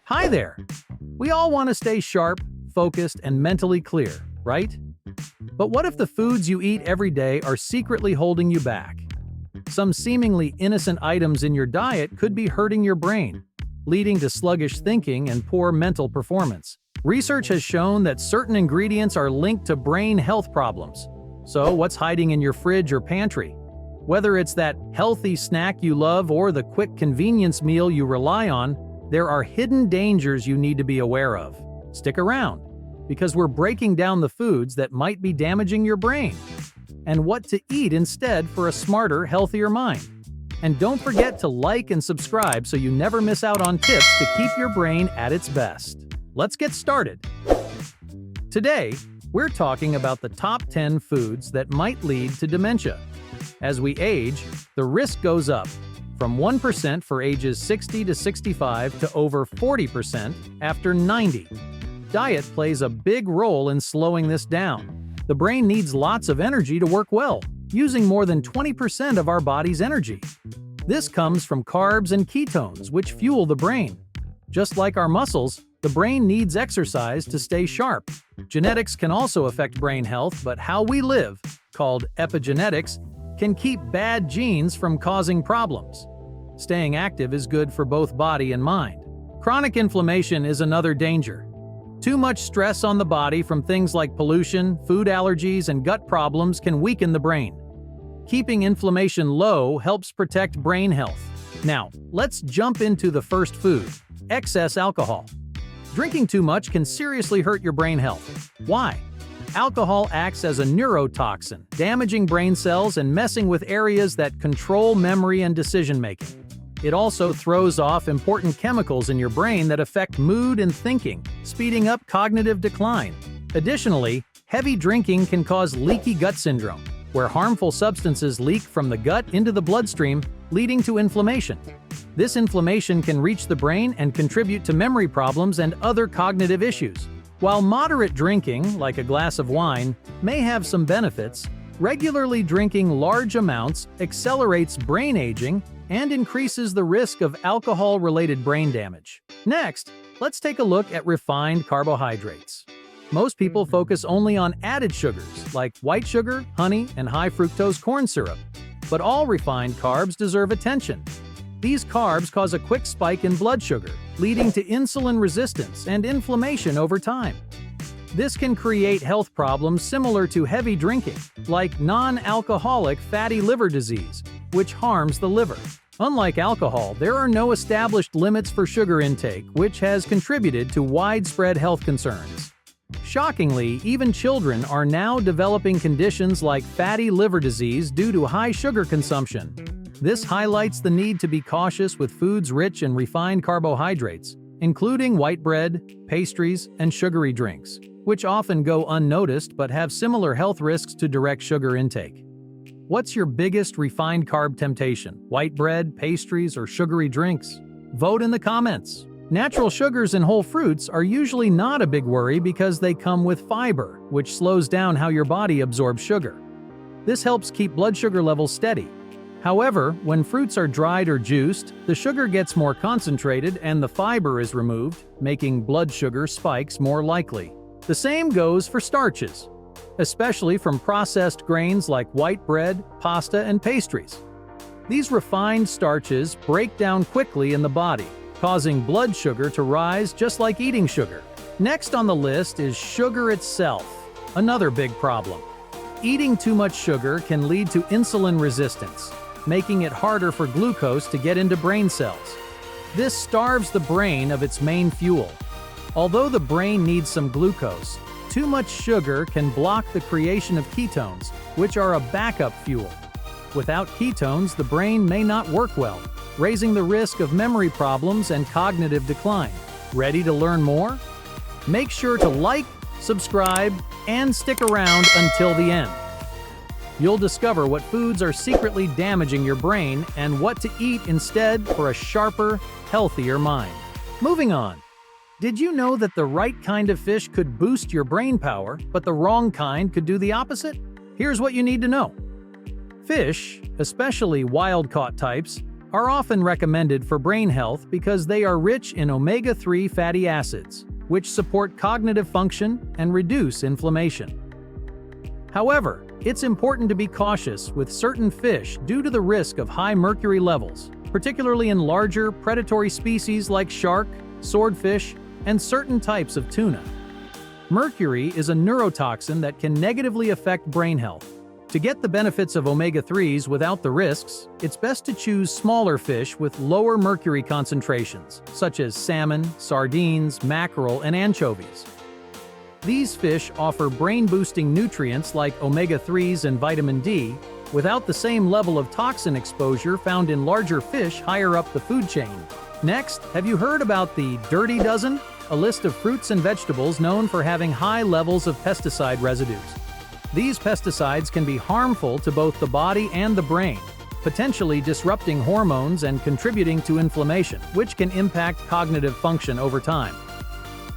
Hi there! We all want to stay sharp, focused, and mentally clear, right? But what if the foods you eat every day are secretly holding you back? Some seemingly innocent items in your diet could be hurting your brain, leading to sluggish thinking and poor mental performance. Research has shown that certain ingredients are linked to brain health problems. So, what's hiding in your fridge or pantry? Whether it's that healthy snack you love or the quick convenience meal you rely on, there are hidden dangers you need to be aware of. Stick around, because we're breaking down the foods that might be damaging your brain, and what to eat instead for a smarter, healthier mind. And don't forget to like and subscribe so you never miss out on tips to keep your brain at its best. Let's get started. Today, we're talking about the top 10 foods that might lead to dementia. As we age, the risk goes up, from 1% for ages 60 to 65 to over 40% after 90. Diet plays a big role in slowing this down. The brain needs lots of energy to work well, using more than 20% of our body's energy. This comes from carbs and ketones, which fuel the brain. Just like our muscles, the brain needs exercise to stay sharp. Genetics can also affect brain health, but how we live, called epigenetics, can keep bad genes from causing problems. Staying active is good for both body and mind. Chronic inflammation is another danger. Too much stress on the body from things like pollution, food allergies, and gut problems can weaken the brain. Keeping inflammation low helps protect brain health. Now, let's jump into the first food: excess alcohol. Drinking too much can seriously hurt your brain health. Why? Alcohol acts as a neurotoxin, damaging brain cells and messing with areas that control memory and decision-making. It also throws off important chemicals in your brain that affect mood and thinking, speeding up cognitive decline. Additionally, heavy drinking can cause leaky gut syndrome, where harmful substances leak from the gut into the bloodstream, leading to inflammation. This inflammation can reach the brain and contribute to memory problems and other cognitive issues. While moderate drinking, like a glass of wine, may have some benefits, regularly drinking large amounts accelerates brain aging and increases the risk of alcohol-related brain damage. Next, let's take a look at refined carbohydrates. Most people focus only on added sugars, like white sugar, honey, and high-fructose corn syrup. But all refined carbs deserve attention. These carbs cause a quick spike in blood sugar, leading to insulin resistance and inflammation over time. This can create health problems similar to heavy drinking, like non-alcoholic fatty liver disease, which harms the liver. Unlike alcohol, there are no established limits for sugar intake, which has contributed to widespread health concerns. Shockingly, even children are now developing conditions like fatty liver disease due to high sugar consumption. This highlights the need to be cautious with foods rich in refined carbohydrates, including white bread, pastries, and sugary drinks, which often go unnoticed but have similar health risks to direct sugar intake. What's your biggest refined carb temptation? White bread, pastries, or sugary drinks? Vote in the comments. Natural sugars and whole fruits are usually not a big worry because they come with fiber, which slows down how your body absorbs sugar. This helps keep blood sugar levels steady. However, when fruits are dried or juiced, the sugar gets more concentrated and the fiber is removed, making blood sugar spikes more likely. The same goes for starches, especially from processed grains like white bread, pasta, and pastries. These refined starches break down quickly in the body, causing blood sugar to rise just like eating sugar. Next on the list is sugar itself, another big problem. Eating too much sugar can lead to insulin resistance, making it harder for glucose to get into brain cells. This starves the brain of its main fuel. Although the brain needs some glucose, too much sugar can block the creation of ketones, which are a backup fuel. Without ketones, the brain may not work well, raising the risk of memory problems and cognitive decline. Ready to learn more? Make sure to like, subscribe, and stick around until the end. You'll discover what foods are secretly damaging your brain and what to eat instead for a sharper, healthier mind. Moving on. Did you know that the right kind of fish could boost your brain power, but the wrong kind could do the opposite? Here's what you need to know. Fish, especially wild-caught types, are often recommended for brain health because they are rich in omega-3 fatty acids, which support cognitive function and reduce inflammation. However, it's important to be cautious with certain fish due to the risk of high mercury levels, particularly in larger predatory species like shark, swordfish, and certain types of tuna. Mercury is a neurotoxin that can negatively affect brain health. To get the benefits of omega-3s without the risks, it's best to choose smaller fish with lower mercury concentrations, such as salmon, sardines, mackerel, and anchovies. These fish offer brain-boosting nutrients like omega-3s and vitamin D, without the same level of toxin exposure found in larger fish higher up the food chain. Next, have you heard about the Dirty Dozen? A list of fruits and vegetables known for having high levels of pesticide residues. These pesticides can be harmful to both the body and the brain, potentially disrupting hormones and contributing to inflammation, which can impact cognitive function over time.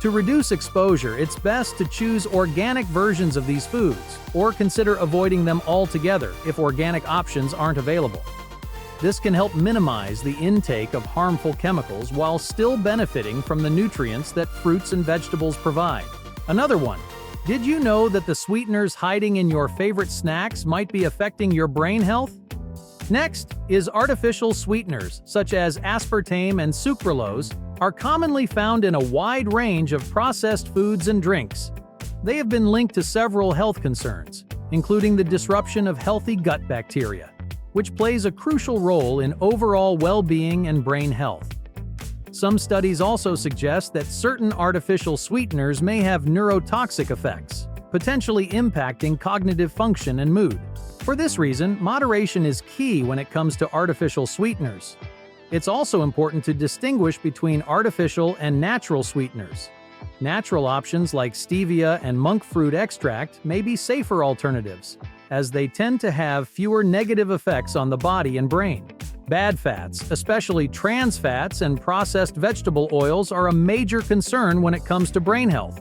To reduce exposure, it's best to choose organic versions of these foods, or consider avoiding them altogether if organic options aren't available. This can help minimize the intake of harmful chemicals while still benefiting from the nutrients that fruits and vegetables provide. Another one. Did you know that the sweeteners hiding in your favorite snacks might be affecting your brain health? Next is artificial sweeteners, such as aspartame and sucralose, are commonly found in a wide range of processed foods and drinks. They have been linked to several health concerns, including the disruption of healthy gut bacteria, which plays a crucial role in overall well-being and brain health. Some studies also suggest that certain artificial sweeteners may have neurotoxic effects, potentially impacting cognitive function and mood. For this reason, moderation is key when it comes to artificial sweeteners. It's also important to distinguish between artificial and natural sweeteners. Natural options like stevia and monk fruit extract may be safer alternatives, as they tend to have fewer negative effects on the body and brain. Bad fats, especially trans fats and processed vegetable oils, are a major concern when it comes to brain health.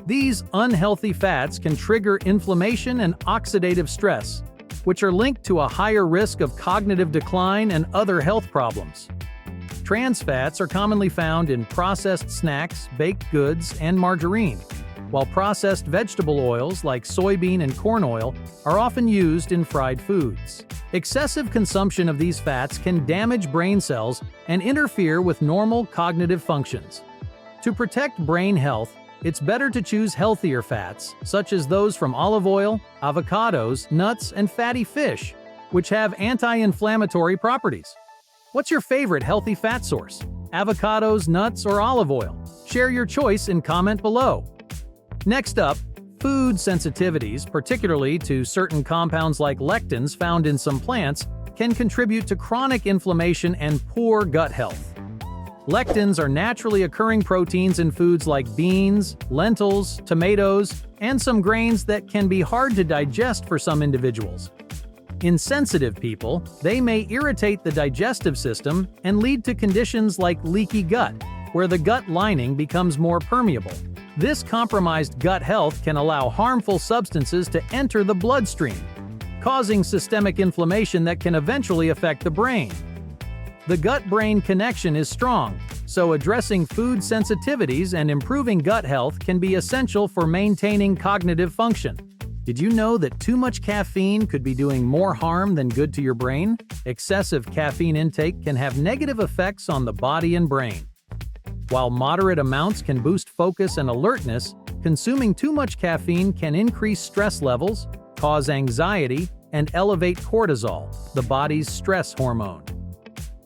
These unhealthy fats can trigger inflammation and oxidative stress, which are linked to a higher risk of cognitive decline and other health problems. Trans fats are commonly found in processed snacks, baked goods, and margarine, while processed vegetable oils like soybean and corn oil are often used in fried foods. Excessive consumption of these fats can damage brain cells and interfere with normal cognitive functions. To protect brain health, it's better to choose healthier fats, such as those from olive oil, avocados, nuts, and fatty fish, which have anti-inflammatory properties. What's your favorite healthy fat source? Avocados, nuts, or olive oil? Share your choice and comment below. Next up, food sensitivities, particularly to certain compounds like lectins found in some plants, can contribute to chronic inflammation and poor gut health. Lectins are naturally occurring proteins in foods like beans, lentils, tomatoes, and some grains that can be hard to digest for some individuals. In sensitive people, they may irritate the digestive system and lead to conditions like leaky gut, where the gut lining becomes more permeable. This compromised gut health can allow harmful substances to enter the bloodstream, causing systemic inflammation that can eventually affect the brain. The gut-brain connection is strong, so addressing food sensitivities and improving gut health can be essential for maintaining cognitive function. Did you know that too much caffeine could be doing more harm than good to your brain? Excessive caffeine intake can have negative effects on the body and brain. While moderate amounts can boost focus and alertness, consuming too much caffeine can increase stress levels, cause anxiety, and elevate cortisol, the body's stress hormone.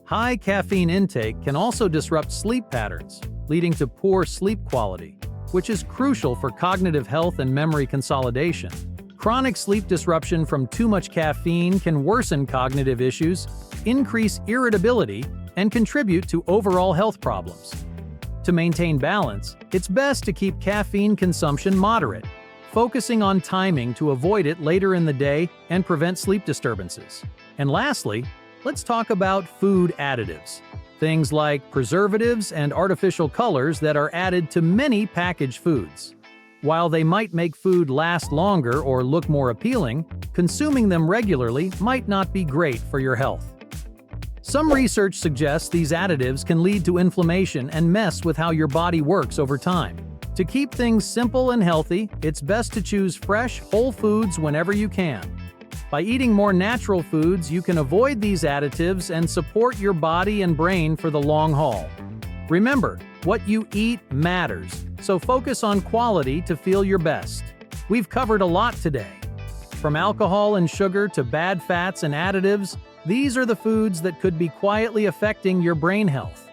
High caffeine intake can also disrupt sleep patterns, leading to poor sleep quality, which is crucial for cognitive health and memory consolidation. Chronic sleep disruption from too much caffeine can worsen cognitive issues, increase irritability, and contribute to overall health problems. To maintain balance, it's best to keep caffeine consumption moderate, focusing on timing to avoid it later in the day and prevent sleep disturbances. And lastly, let's talk about food additives. Things like preservatives and artificial colors that are added to many packaged foods. While they might make food last longer or look more appealing, consuming them regularly might not be great for your health. Some research suggests these additives can lead to inflammation and mess with how your body works over time. To keep things simple and healthy, it's best to choose fresh, whole foods whenever you can. By eating more natural foods, you can avoid these additives and support your body and brain for the long haul. Remember, what you eat matters, so focus on quality to feel your best. We've covered a lot today. From alcohol and sugar to bad fats and additives, these are the foods that could be quietly affecting your brain health.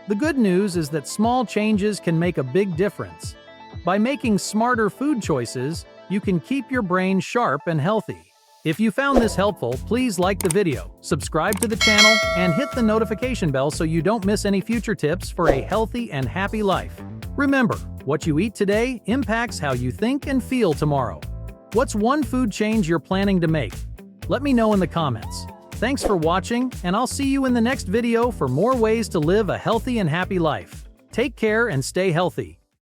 The good news is that small changes can make a big difference. By making smarter food choices, you can keep your brain sharp and healthy. If you found this helpful, please like the video, subscribe to the channel, and hit the notification bell so you don't miss any future tips for a healthy and happy life. Remember, what you eat today impacts how you think and feel tomorrow. What's one food change you're planning to make? Let me know in the comments. Thanks for watching, and I'll see you in the next video for more ways to live a healthy and happy life. Take care and stay healthy.